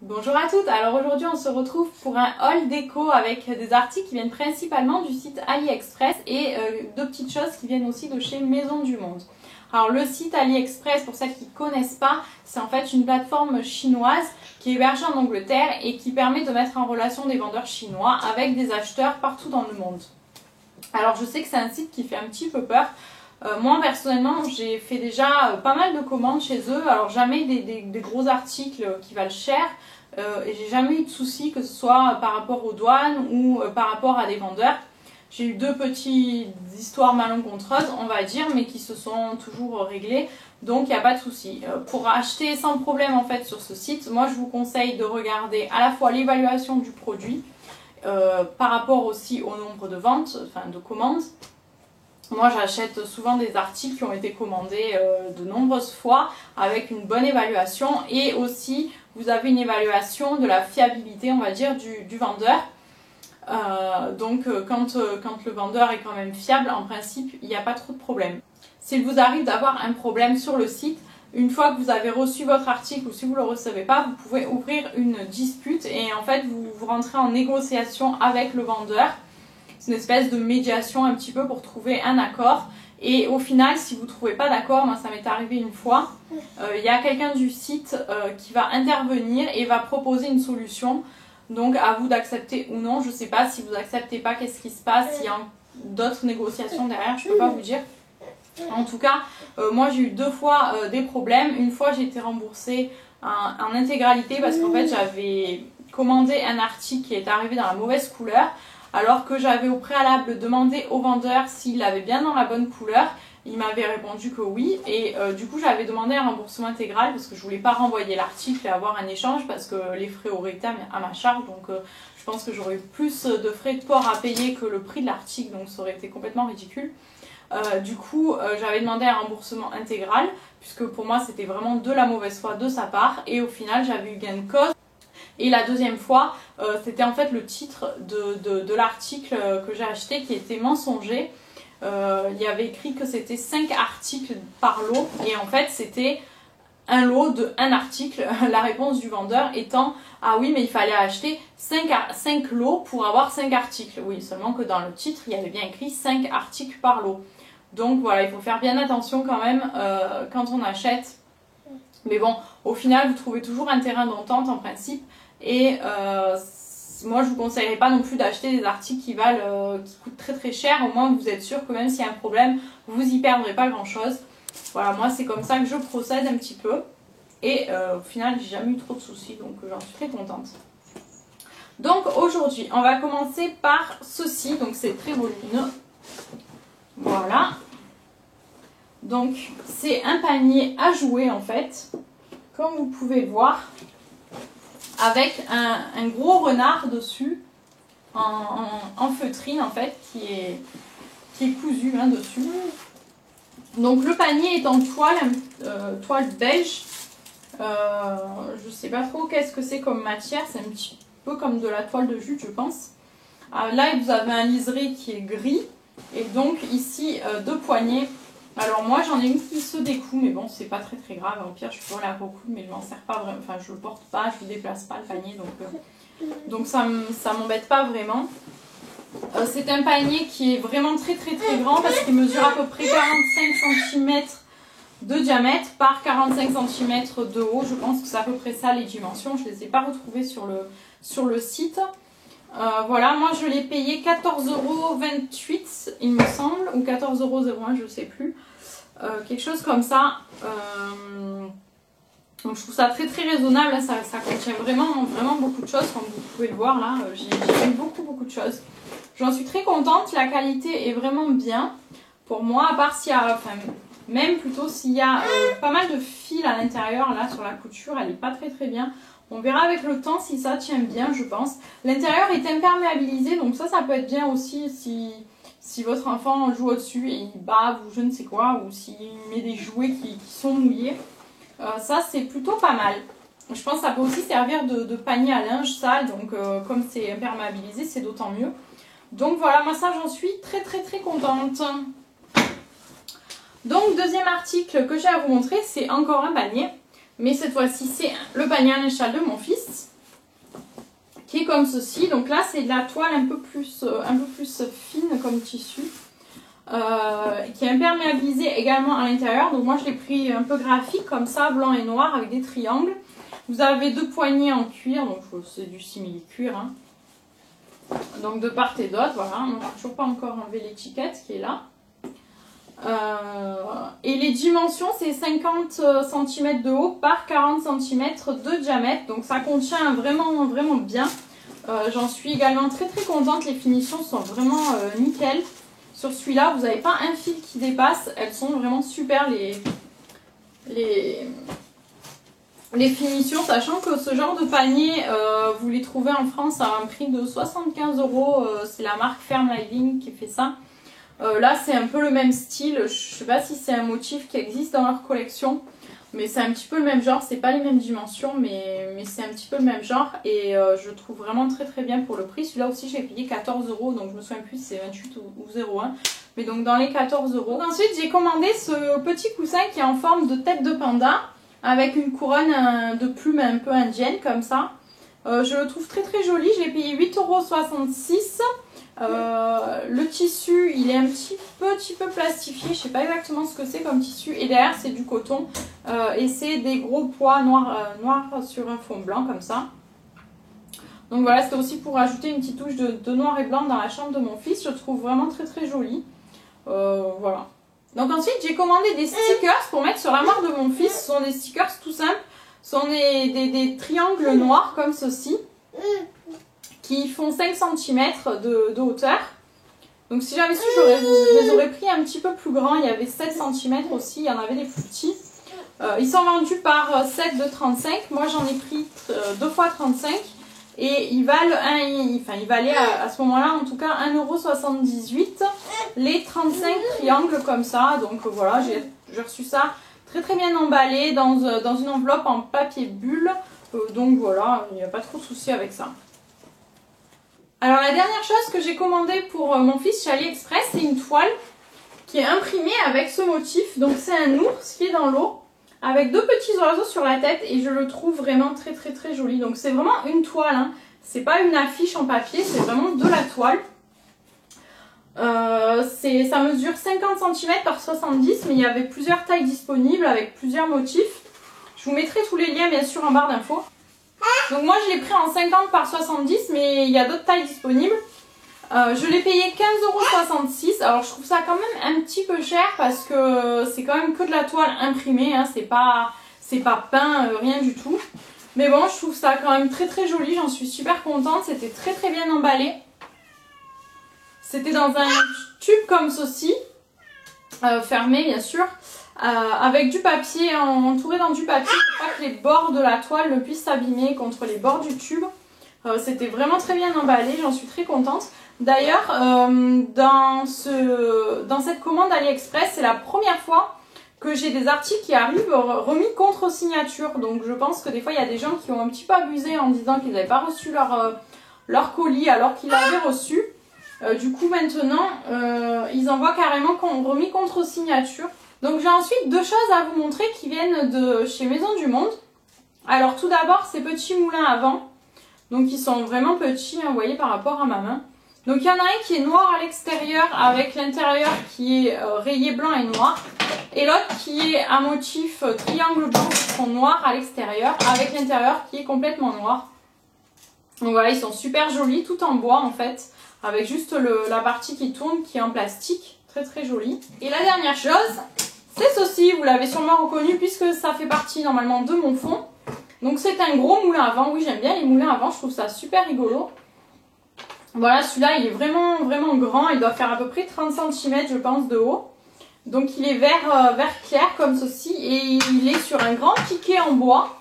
Bonjour à toutes, alors aujourd'hui on se retrouve pour un haul déco avec des articles qui viennent principalement du site AliExpress et deux petites choses qui viennent aussi de chez Maison du Monde. Alors le site AliExpress, pour celles qui ne connaissent pas, c'est en fait une plateforme chinoise qui est hébergée en Angleterre et qui permet de mettre en relation des vendeurs chinois avec des acheteurs partout dans le monde. Alors je sais que c'est un site qui fait un petit peu peur. Moi personnellement j'ai fait déjà pas mal de commandes chez eux, alors jamais des gros articles qui valent cher et j'ai jamais eu de soucis que ce soit par rapport aux douanes ou par rapport à des vendeurs. J'ai eu deux petites histoires malencontreuses on va dire, mais qui se sont toujours réglées, donc il n'y a pas de souci. Pour acheter sans problème en fait sur ce site, moi je vous conseille de regarder à la fois l'évaluation du produit par rapport aussi au nombre de ventes, enfin de commandes. Moi j'achète souvent des articles qui ont été commandés de nombreuses fois avec une bonne évaluation, et aussi vous avez une évaluation de la fiabilité on va dire du vendeur. Donc quand le vendeur est quand même fiable, en principe il n'y a pas trop de problème. S'il vous arrive d'avoir un problème sur le site, une fois que vous avez reçu votre article ou si vous ne le recevez pas, vous pouvez ouvrir une dispute et en fait vous rentrez en négociation avec le vendeur. C'est une espèce de médiation un petit peu pour trouver un accord. Et au final, si vous ne trouvez pas d'accord, moi ça m'est arrivé une fois, il y a quelqu'un du site qui va intervenir et va proposer une solution. Donc à vous d'accepter ou non. Je ne sais pas, si vous n'acceptez pas, qu'est-ce qui se passe, s'il y a d'autres négociations derrière, je ne peux pas vous dire. En tout cas, moi j'ai eu deux fois des problèmes. Une fois j'ai été remboursée en intégralité parce qu'en fait j'avais commandé un article qui est arrivé dans la mauvaise couleur, alors que j'avais au préalable demandé au vendeur s'il l'avait bien dans la bonne couleur. Il m'avait répondu que oui, et du coup j'avais demandé un remboursement intégral parce que je voulais pas renvoyer l'article et avoir un échange parce que les frais auraient été à ma charge, donc je pense que j'aurais eu plus de frais de port à payer que le prix de l'article, donc ça aurait été complètement ridicule. Du coup j'avais demandé un remboursement intégral puisque pour moi c'était vraiment de la mauvaise foi de sa part, et au final j'avais eu gain de cause. Et la deuxième fois, c'était en fait le titre de l'article que j'ai acheté qui était mensonger. Il y avait écrit que c'était 5 articles par lot, et en fait c'était un lot de 1 article. La réponse du vendeur étant « Ah oui, mais il fallait acheter 5 lots pour avoir 5 articles ». Oui, seulement que dans le titre, il y avait bien écrit 5 articles par lot. Donc voilà, il faut faire bien attention quand même quand on achète. Mais bon, au final, vous trouvez toujours un terrain d'entente en principe. Et moi je vous conseillerais pas non plus d'acheter des articles qui coûtent très très cher. Au moins vous êtes sûr que même s'il y a un problème, vous y perdrez pas grand chose. Voilà, moi c'est comme ça que je procède un petit peu. Et au final j'ai jamais eu trop de soucis, donc j'en suis très contente. Donc aujourd'hui on va commencer par ceci, donc c'est très volumineux. Voilà. Donc c'est un panier à jouets en fait, comme vous pouvez le voir, avec un gros renard dessus, en feutrine en fait, qui est cousu dessus. Donc le panier est en toile beige. Je sais pas trop qu'est-ce que c'est comme matière, c'est un petit peu comme de la toile de jute je pense. Là vous avez un liseré qui est gris, et donc ici deux poignées. Alors moi j'en ai une qui se découle, mais bon c'est pas très très grave, au pire je peux la recoudre, mais je m'en sers pas vraiment, enfin je le porte pas, je le déplace pas le panier, donc ça m'embête pas vraiment. C'est un panier qui est vraiment très très très grand parce qu'il mesure à peu près 45 cm de diamètre par 45 cm de haut. Je pense que c'est à peu près ça les dimensions, je les ai pas retrouvées sur le site. Voilà, moi je l'ai payé 14,28 € il me semble, ou 14,01 € je sais plus, quelque chose comme ça. Donc je trouve ça très très raisonnable, hein. Ça contient vraiment beaucoup de choses, comme vous pouvez le voir là, j'ai eu beaucoup de choses. J'en suis très contente, la qualité est vraiment bien pour moi, à part s'il y a, enfin même plutôt s'il y a pas mal de fils à l'intérieur là sur la couture, elle est pas très très bien. On verra avec le temps si ça tient bien, je pense. L'intérieur est imperméabilisé, donc ça peut être bien aussi si votre enfant joue au-dessus et il bave ou je ne sais quoi, ou s'il met des jouets qui sont mouillés. Ça c'est plutôt pas mal. Je pense que ça peut aussi servir de panier à linge sale, donc comme c'est imperméabilisé, c'est d'autant mieux. Donc voilà, moi ça j'en suis très très très contente. Donc deuxième article que j'ai à vous montrer, c'est encore un panier. Mais cette fois-ci, c'est le panier à linge sale de mon fils. qui est comme ceci. Donc là c'est de la toile un peu plus fine comme tissu, qui est imperméabilisée également à l'intérieur. Donc moi je l'ai pris un peu graphique comme ça, blanc et noir avec des triangles. Vous avez 2 poignées en cuir, donc c'est du simili-cuir, hein. Donc de part et d'autre, voilà. On n'a toujours pas encore enlevé l'étiquette qui est là. Et les dimensions, c'est 50 cm de haut par 40 cm de diamètre. Donc ça contient vraiment, vraiment bien. J'en suis également très très contente. Les finitions sont vraiment nickel. Sur celui-là, vous n'avez pas un fil qui dépasse. Elles sont vraiment super les finitions, sachant que ce genre de panier, vous les trouvez en France à un prix de 75 €. C'est la marque Ferme Living qui fait ça. Là, c'est un peu le même style. Je ne sais pas si c'est un motif qui existe dans leur collection, mais c'est un petit peu le même genre. C'est pas les mêmes dimensions, mais c'est un petit peu le même genre. Et je trouve vraiment très très bien pour le prix. Celui-là aussi, j'ai payé 14 €, donc je me souviens plus si c'est 28 ou 01. Mais donc dans les 14 €. Ensuite, j'ai commandé ce petit coussin qui est en forme de tête de panda, avec une couronne de plumes un peu indienne comme ça. Je le trouve très très joli. Je l'ai payé 8,66 €. Le tissu, il est un petit peu plastifié. Je sais pas exactement ce que c'est comme tissu. Et derrière, c'est du coton. Et c'est des gros pois noirs sur un fond blanc comme ça. Donc voilà, c'était aussi pour ajouter une petite touche de noir et blanc dans la chambre de mon fils. Je le trouve vraiment très très joli. Voilà. Donc ensuite, j'ai commandé des stickers pour mettre sur l'armoire de mon fils. Ce sont des stickers tout simples. Ce sont des triangles noirs comme ceci, qui font 5 cm de hauteur. Donc si j'avais su, je les aurais pris un petit peu plus grands. Il y avait 7 cm aussi, il y en avait des plus petits. Ils sont vendus par set de 35. Moi j'en ai pris 2 fois 35. Et ils valaient à ce moment-là en tout cas 1,78 €. Les 35 triangles comme ça. Donc voilà, j'ai reçu ça très très bien emballé dans une enveloppe en papier bulle. Donc voilà, il n'y a pas trop de soucis avec ça. Alors la dernière chose que j'ai commandé pour mon fils chez AliExpress, c'est une toile qui est imprimée avec ce motif. Donc c'est un ours qui est dans l'eau avec 2 petits oiseaux sur la tête et je le trouve vraiment très très très joli. Donc c'est vraiment une toile, hein. C'est pas une affiche en papier, c'est vraiment de la toile. Ça mesure 50 cm par 70, mais il y avait plusieurs tailles disponibles avec plusieurs motifs. Je vous mettrai tous les liens bien sûr en barre d'infos. Donc moi je l'ai pris en 50 par 70, mais il y a d'autres tailles disponibles. Je l'ai payé 15,66 €. Alors je trouve ça quand même un petit peu cher parce que c'est quand même que de la toile imprimée, hein. C'est pas peint, rien du tout. Mais bon, je trouve ça quand même très très joli, j'en suis super contente. C'était très très bien emballé. C'était dans un tube comme ceci, fermé bien sûr, avec du papier, entouré dans du papier pour pas que les bords de la toile ne puissent s'abîmer contre les bords du tube. C'était vraiment très bien emballé, j'en suis très contente. D'ailleurs, dans cette commande AliExpress, c'est la première fois que j'ai des articles qui arrivent remis contre signature. Donc je pense que des fois il y a des gens qui ont un petit peu abusé en disant qu'ils n'avaient pas reçu leur colis alors qu'ils l'avaient reçu. Du coup maintenant ils envoient carrément remis contre signature. Donc j'ai ensuite 2 choses à vous montrer qui viennent de chez Maison du Monde. Alors tout d'abord ces petits moulins à vent. Donc ils sont vraiment petits, hein, vous voyez par rapport à ma main. Donc il y en a un qui est noir à l'extérieur avec l'intérieur qui est rayé blanc et noir. Et l'autre qui est à motif triangle blanc sur noir à l'extérieur avec l'intérieur qui est complètement noir. Donc voilà, ils sont super jolis, tout en bois en fait, avec juste la partie qui tourne qui est en plastique, très très joli. Et la dernière chose, c'est ceci, vous l'avez sûrement reconnu puisque ça fait partie normalement de mon fond. Donc c'est un gros moulin à vent, oui j'aime bien les moulins à vent, je trouve ça super rigolo. Voilà, celui-là il est vraiment vraiment grand, il doit faire à peu près 30 cm je pense de haut. Donc il est vert clair comme ceci et il est sur un grand piquet en bois.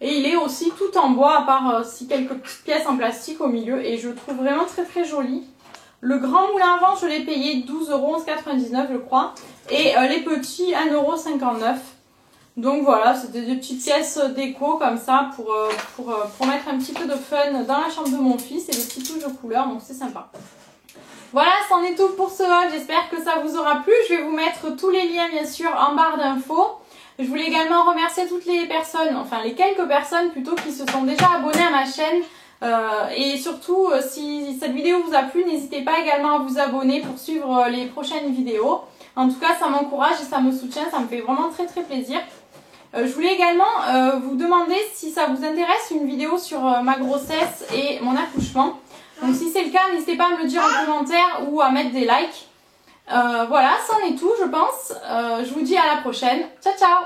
Et il est aussi tout en bois à part quelques petites pièces en plastique au milieu et je le trouve vraiment très très joli. Le grand moulin à vent je l'ai payé 12,99 € je crois et les petits 1,59 €. Donc voilà, c'était des petites pièces déco comme ça pour mettre un petit peu de fun dans la chambre de mon fils et des petites touches de couleur, donc c'est sympa. Voilà, c'en est tout pour ce haul, j'espère que ça vous aura plu. Je vais vous mettre tous les liens bien sûr en barre d'infos. Je voulais également remercier toutes les personnes, enfin les quelques personnes plutôt qui se sont déjà abonnées à ma chaîne. Et surtout, si cette vidéo vous a plu, n'hésitez pas également à vous abonner pour suivre les prochaines vidéos. En tout cas, ça m'encourage et ça me soutient, ça me fait vraiment très très plaisir. Je voulais également vous demander si ça vous intéresse une vidéo sur ma grossesse et mon accouchement. Donc si c'est le cas, n'hésitez pas à me le dire en commentaire ou à mettre des likes. Voilà, c'en est tout je pense. Je vous dis à la prochaine. Ciao ciao!